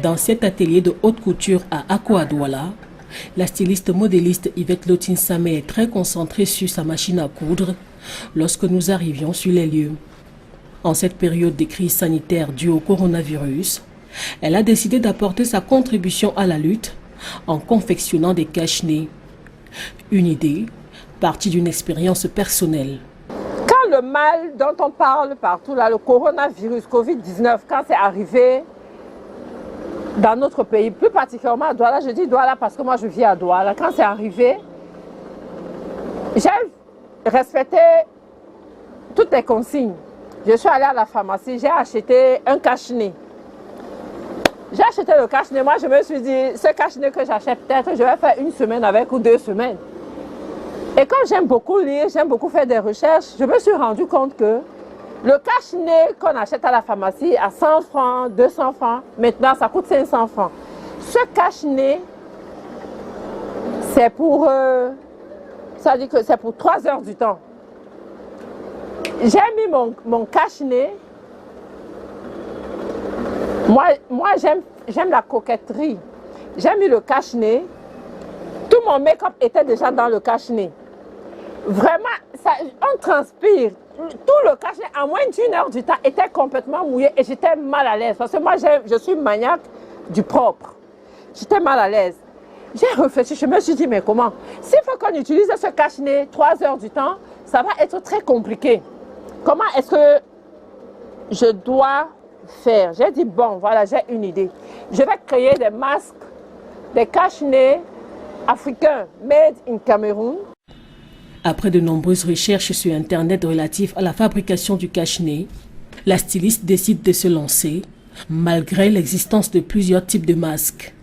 Dans cet atelier de haute couture à Akko-Douala, la styliste modéliste Yvette Lotine Samé est très concentrée sur sa machine à coudre lorsque nous arrivions sur les lieux. En cette période de crise sanitaire due au coronavirus, elle a décidé d'apporter sa contribution à la lutte en confectionnant des cache-nez. Une idée partie d'une expérience personnelle. Quand le mal dont on parle partout, là, le coronavirus, Covid-19, quand c'est arrivé dans notre pays, plus particulièrement à Douala, je dis Douala parce que moi je vis à Douala, quand c'est arrivé, j'ai respecté toutes les consignes. Je suis allée à la pharmacie, j'ai acheté un cache-nez. J'ai acheté le cache-nez, moi je me suis dit, ce cache-nez que j'achète, peut-être je vais faire une semaine avec ou 2 semaines. Et comme j'aime beaucoup lire, j'aime beaucoup faire des recherches, je me suis rendu compte que le cache-nez qu'on achète à la pharmacie à 100 francs, 200 francs, maintenant ça coûte 500 francs. Ce cache-nez, c'est pour, ça dit que c'est pour 3 heures du temps. J'ai mis mon cache-nez. Moi j'aime la coquetterie. J'ai mis le cache-nez. Tout mon make-up était déjà dans le cache-nez. Vraiment, on transpire. Tout le cache-nez, à moins d'1 heure du temps, était complètement mouillé et j'étais mal à l'aise. Parce que moi, je suis maniaque du propre. J'étais mal à l'aise. J'ai réfléchi, je me suis dit, mais comment? S'il faut qu'on utilise ce cache-nez 3 heures du temps, ça va être très compliqué. Comment est-ce que je dois faire? J'ai dit, bon, voilà, j'ai une idée. Je vais créer des masques, des cache-nez africains, made in Cameroun. Après de nombreuses recherches sur Internet relatives à la fabrication du cache-nez, la styliste décide de se lancer, malgré l'existence de plusieurs types de masques.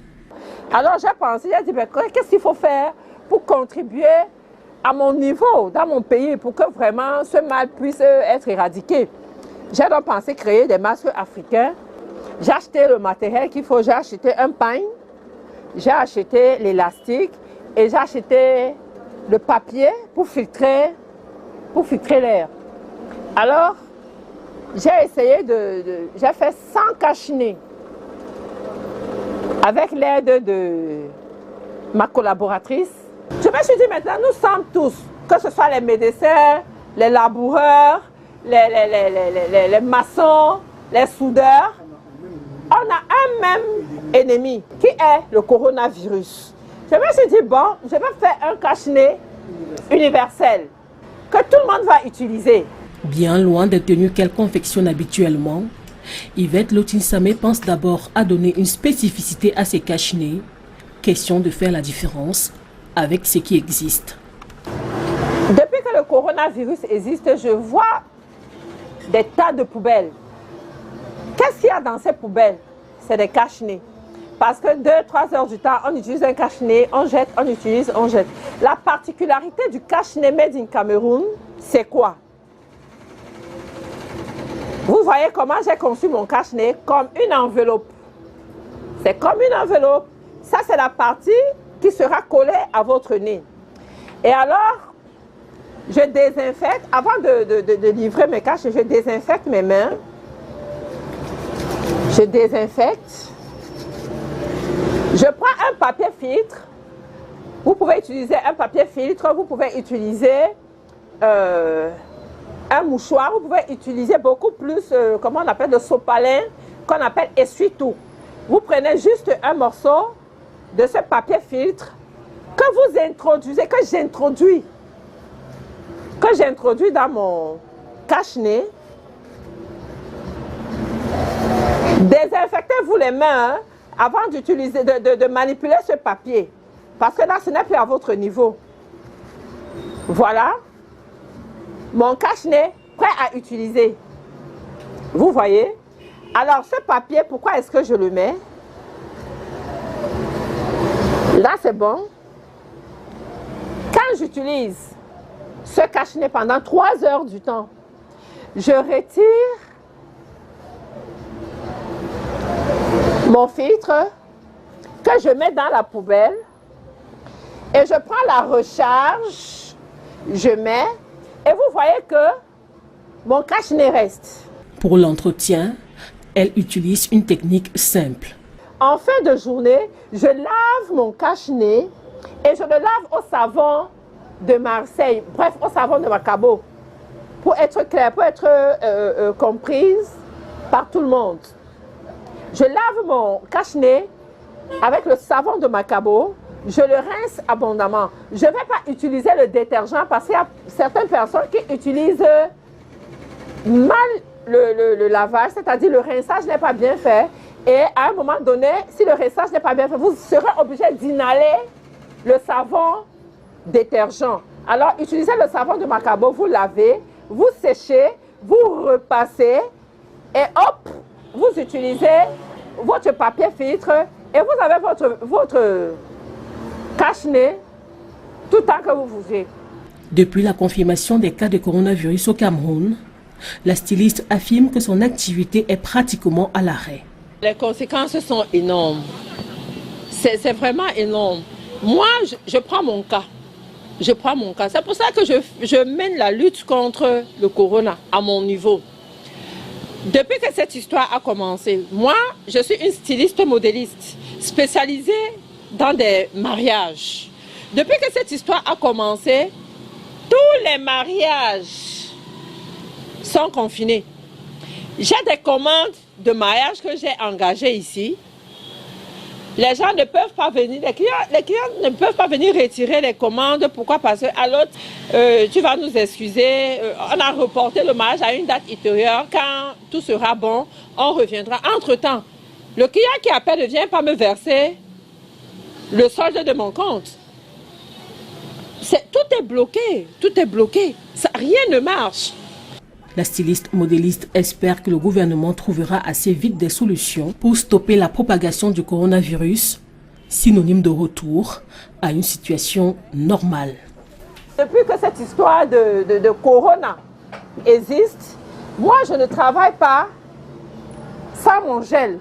Alors j'ai pensé, j'ai dit, qu'est-ce qu'il faut faire pour contribuer à mon niveau, dans mon pays, pour que vraiment ce mal puisse être éradiqué. J'ai donc pensé créer des masques africains. J'ai acheté le matériel qu'il faut, j'ai acheté un pain, j'ai acheté l'élastique et j'ai acheté le papier pour filtrer l'air. Alors, j'ai essayé j'ai fait 100 cache-nez avec l'aide de ma collaboratrice. Je me suis dit maintenant, nous sommes tous, que ce soit les médecins, les laboureurs, les maçons, les soudeurs, on a un même ennemi qui est le coronavirus. Je me suis dit, bon, je vais faire un cache-nez universel que tout le monde va utiliser. Bien loin des tenues qu'elle confectionne habituellement, Yvette Lotine Samé pense d'abord à donner une spécificité à ses cache-nez. Question de faire la différence avec ce qui existe. Depuis que le coronavirus existe, je vois des tas de poubelles. Qu'est-ce qu'il y a dans ces poubelles? C'est des cache-nez. Parce que 2-3 heures du temps, on utilise un cache-nez, on jette, on utilise, on jette. La particularité du cache-nez made in Cameroun, c'est quoi? Vous voyez comment j'ai conçu mon cache-nez? Comme une enveloppe. C'est comme une enveloppe. Ça, c'est la partie qui sera collée à votre nez. Et alors, je désinfecte, avant de livrer mes cache-nez, je désinfecte mes mains. Je désinfecte. Je prends un papier filtre. Vous pouvez utiliser un papier filtre, vous pouvez utiliser un mouchoir, vous pouvez utiliser beaucoup plus, comment on appelle, le sopalin, qu'on appelle essuie-tout. Vous prenez juste un morceau de ce papier filtre que vous introduisez, que j'introduis dans mon cache-nez. Désinfectez-vous les mains avant d'utiliser, de manipuler ce papier. Parce que là, ce n'est plus à votre niveau. Voilà. Mon cache-nez prêt à utiliser. Vous voyez? Alors, ce papier, pourquoi est-ce que je le mets? Là, c'est bon. Quand j'utilise ce cache-nez pendant 3 heures du temps, je retire mon filtre que je mets dans la poubelle et je prends la recharge, je mets et vous voyez que mon cache-nez reste. Pour l'entretien, elle utilise une technique simple. En fin de journée, je lave mon cache-nez et je le lave au savon de Marseille, bref, au savon de Macabo, pour être clair, pour être comprise par tout le monde. Je lave mon cache-nez avec le savon de Macabo, je le rince abondamment. Je ne vais pas utiliser le détergent parce qu'il y a certaines personnes qui utilisent mal le lavage, c'est-à-dire le rinçage n'est pas bien fait. Et à un moment donné, si le rinçage n'est pas bien fait, vous serez obligé d'inhaler le savon détergent. Alors, utilisez le savon de Macabo, vous lavez, vous séchez, vous repassez et hop, vous utilisez votre papier filtre et vous avez votre cache-nez tout le temps que vous voulez. Depuis la confirmation des cas de coronavirus au Cameroun, la styliste affirme que son activité est pratiquement à l'arrêt. Les conséquences sont énormes. C'est vraiment énorme. Moi, je prends mon cas. Je prends mon cas. C'est pour ça que je mène la lutte contre le corona à mon niveau. Depuis que cette histoire a commencé, moi, je suis une styliste modéliste spécialisée dans des mariages. Depuis que cette histoire a commencé, tous les mariages sont confinés. J'ai des commandes de mariage que j'ai engagées ici. Les gens ne peuvent pas venir, les clients ne peuvent pas venir retirer les commandes. Pourquoi? Parce qu'à l'autre, tu vas nous excuser, on a reporté le mariage à une date ultérieure. Quand tout sera bon, on reviendra. Entre-temps, le client qui appelle ne vient pas me verser le solde de mon compte. Tout est bloqué, tout est bloqué. Rien ne marche. La styliste modéliste espère que le gouvernement trouvera assez vite des solutions pour stopper la propagation du coronavirus, synonyme de retour à une situation normale. Depuis que cette histoire de corona existe, moi je ne travaille pas sans mon gel.